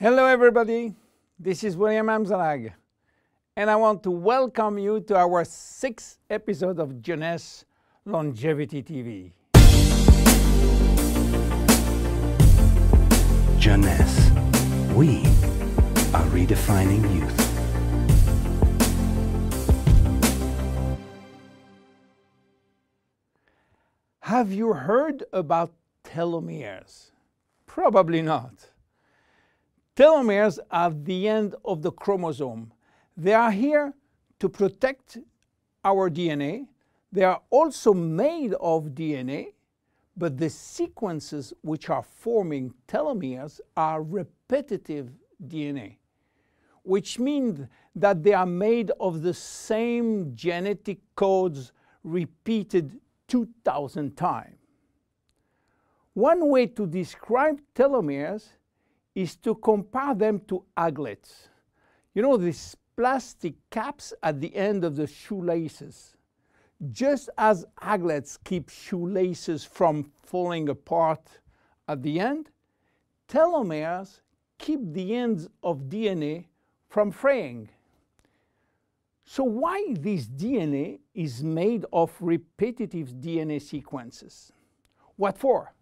Hello everybody, this is William Amzalag, and I want to welcome you to our 6th episode of Jeunesse Longevity TV. Jeunesse, we are redefining youth. Have you heard about telomeres? Probably not. Telomeres are the end of the chromosome. They are here to protect our DNA. They are also made of DNA, but the sequences which are forming telomeres are repetitive DNA, which means that they are made of the same genetic codes repeated 2,000 times. One way to describe telomeres is to compare them to aglets. You know, these plastic caps at the end of the shoelaces. Just as aglets keep shoelaces from falling apart at the end, telomeres keep the ends of DNA from fraying. So why this DNA is made of repetitive DNA sequences? What for?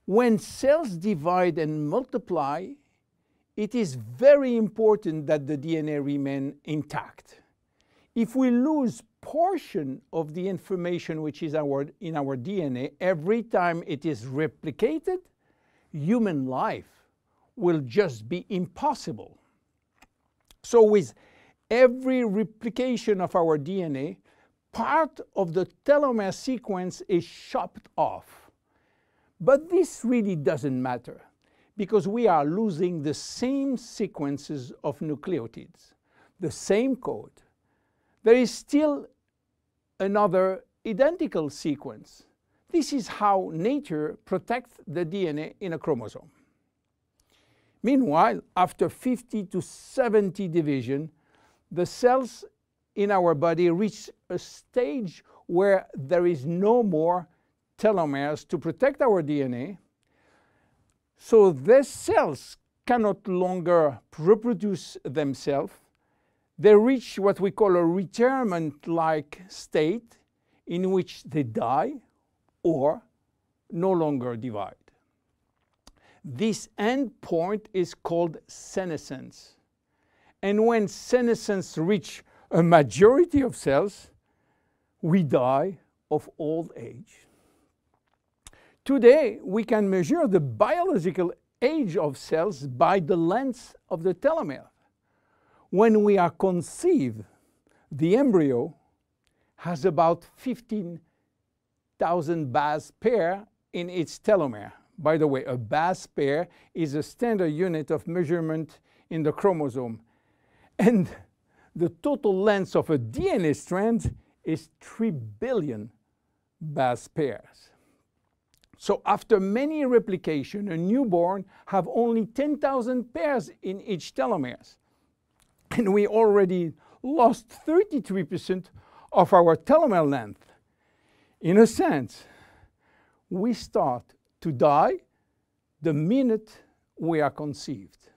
When cells divide and multiply, it is very important that the DNA remain intact. If we lose portion of the information which is in our DNA every time it is replicated, human life will just be impossible. So with every replication of our DNA, part of the telomere sequence is chopped off. But this really doesn't matter, because we are losing the same sequences of nucleotides, the same code. There is still another identical sequence. This is how nature protects the DNA in a chromosome. Meanwhile, after 50 to 70 division, the cells in our body reach a stage where there is no more telomeres to protect our DNA. So these cells cannot longer reproduce themselves. They reach what we call a retirement-like state in which they die or no longer divide. This end point is called senescence. And when senescence reaches a majority of cells, we die of old age. Today, we can measure the biological age of cells by the length of the telomere. When we are conceived, the embryo has about 15,000 base pair in its telomere. By the way, a base pair is a standard unit of measurement in the chromosome. And the total length of a DNA strand is 3 billion base pairs. So after many replications, a newborn have only 10,000 pairs in each telomeres. And we already lost 33% of our telomere length. In a sense, we start to die the minute we are conceived.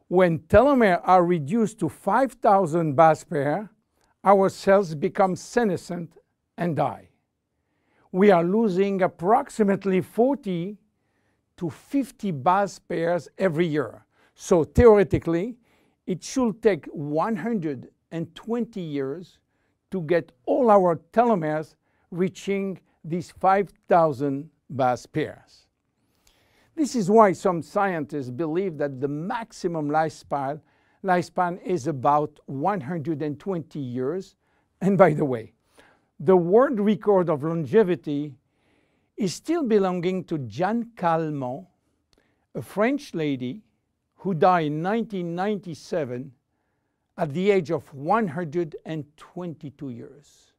When telomeres are reduced to 5,000 base pairs, our cells become senescent and die. We are losing approximately 40 to 50 base pairs every year. So theoretically, it should take 120 years to get all our telomeres reaching these 5,000 base pairs. This is why some scientists believe that the maximum lifespan is about 120 years. And by the way, the world record of longevity is still belonging to Jeanne Calment, a French lady who died in 1997 at the age of 122 years.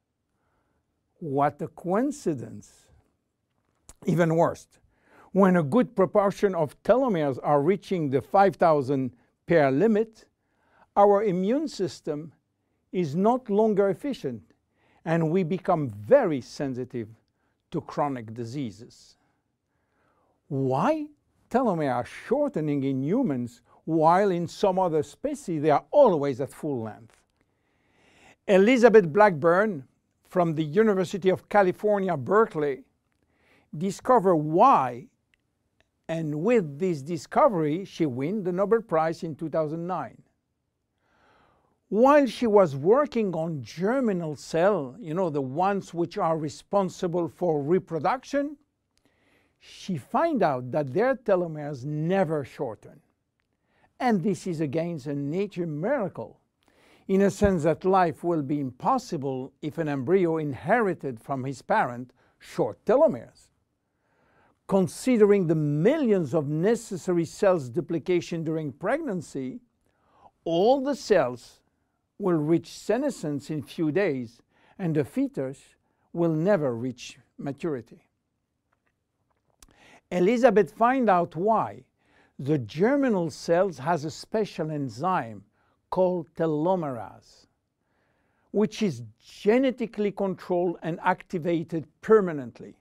What a coincidence! Even worse, when a good proportion of telomeres are reaching the 5,000 pair limit, our immune system is not longer efficient, and we become very sensitive to chronic diseases. Why telomeres are shortening in humans, while in some other species they are always at full length. Elizabeth Blackburn from the University of California, Berkeley, discovered why, and with this discovery she won the Nobel Prize in 2009. While she was working on germinal cells, the ones which are responsible for reproduction, she found out that their telomeres never shorten. And this is again a nature miracle, in a sense that life will be impossible if an embryo inherited from his parent short telomeres. Considering the millions of necessary cells duplication during pregnancy, all the cells will reach senescence in few days, and the fetus will never reach maturity. Elizabeth found out why. The germinal cells has a special enzyme called telomerase, which is genetically controlled and activated permanently.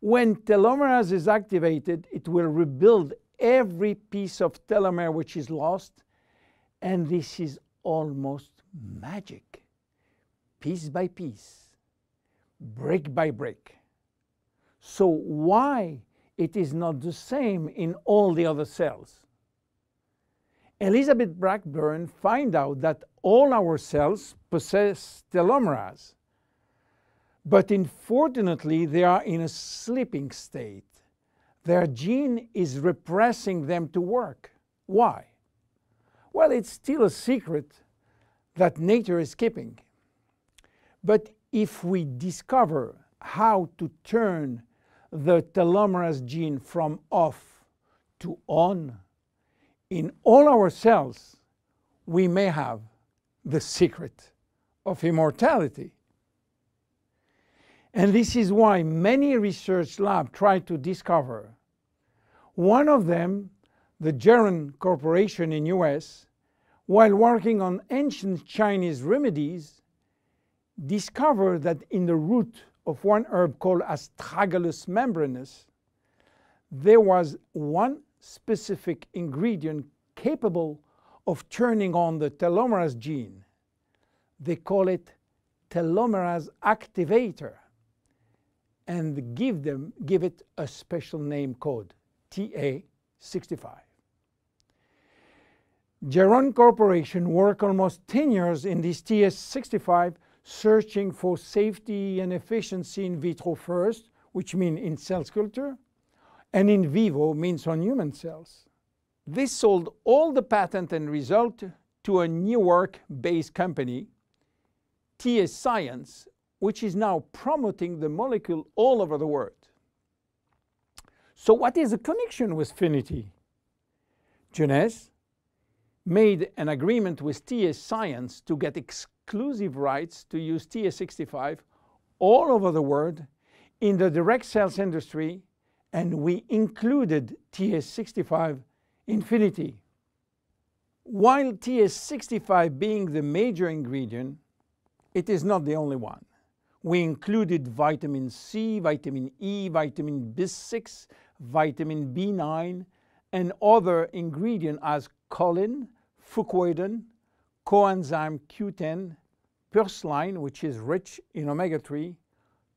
When telomerase is activated, it will rebuild every piece of telomere which is lost, and this is almost magic. Piece by piece, brick by brick. So why it is not the same in all the other cells? Elizabeth Blackburn found out that all our cells possess telomerase, but unfortunately they are in a sleeping state. Their gene is repressing them to work. Why? Well, it's still a secret that nature is keeping. But if we discover how to turn the telomerase gene from off to on in all our cells, we may have the secret of immortality. And this is why many research labs try to discover. One of them, the Geron Corporation in US, while working on ancient Chinese remedies, discovered that in the root of one herb called Astragalus membranus, there was one specific ingredient capable of turning on the telomerase gene. They call it telomerase activator, and give it a special name code, TA65. Geron Corporation worked almost 10 years in this TA65, searching for safety and efficiency in vitro first, which means in cell culture, and in vivo means on human cells. This sold all the patent and result to a Newark-based company, TA Science, which is now promoting the molecule all over the world. So what is the connection with Finity? Jeunesse made an agreement with TA Science to get exclusive rights to use TA65 all over the world in the direct cells industry, and we included TA65 in Finity. While TA65 being the major ingredient, it is not the only one. We included vitamin C, vitamin E, vitamin B6, vitamin B9, and other ingredients as choline, fucoidan, coenzyme Q10, purslane, which is rich in omega-3,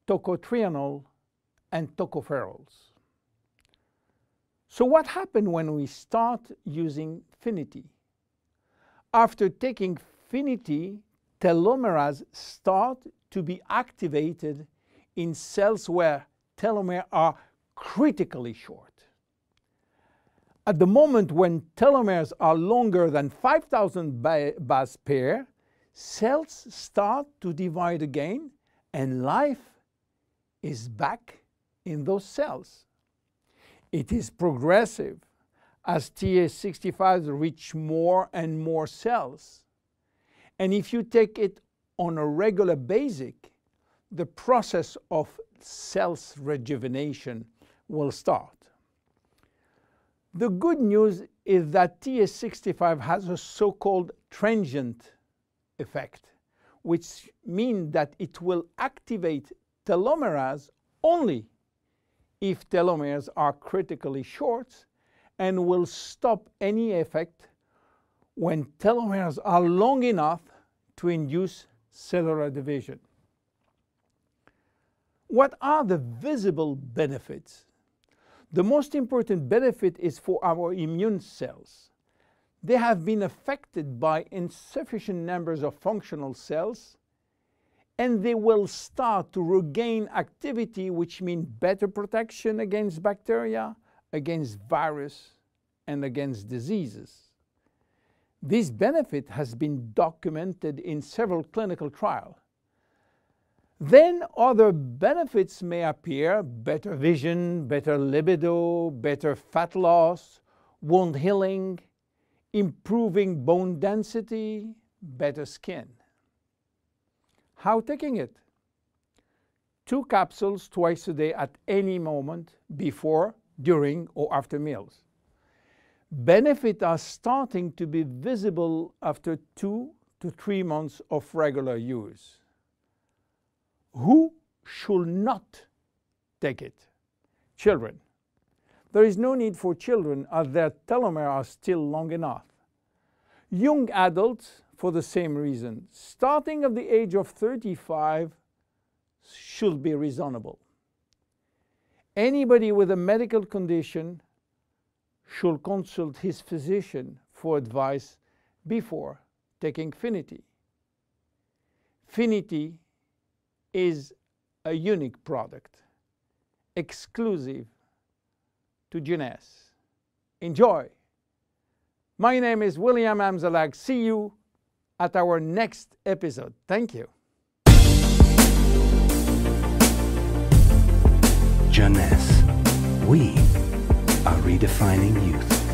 tocotrienol, and tocopherols. So what happened when we start using Finity? After taking Finity, telomerase start to be activated in cells where telomeres are critically short. At the moment when telomeres are longer than 5,000 base pair, cells start to divide again, and life is back in those cells. It is progressive as TA65 reach more and more cells. And if you take it on a regular basis, the process of cells rejuvenation will start. The good news is that TA65 has a so-called transient effect, which means that it will activate telomerase only if telomeres are critically short and will stop any effect when telomeres are long enough to induce cellular division. What are the visible benefits? The most important benefit is for our immune cells. They have been affected by insufficient numbers of functional cells, and they will start to regain activity, which means better protection against bacteria, against virus, and against diseases. This benefit has been documented in several clinical trials. Then other benefits may appear: better vision, better libido, better fat loss, wound healing, improving bone density, better skin. How taking it? 2 capsules twice a day at any moment, before, during, or after meals. Benefits are starting to be visible after 2 to 3 months of regular use. Who should not take it? Children. There is no need for children, as their telomeres are still long enough. Young adults, for the same reason, starting at the age of 35, should be reasonable. Anybody with a medical condition should consult his physician for advice before taking Finity. Finity is a unique product, exclusive to Jeunesse. Enjoy! My name is William Amzalag. See you at our next episode. Thank you. Jeunesse. We are redefining youth.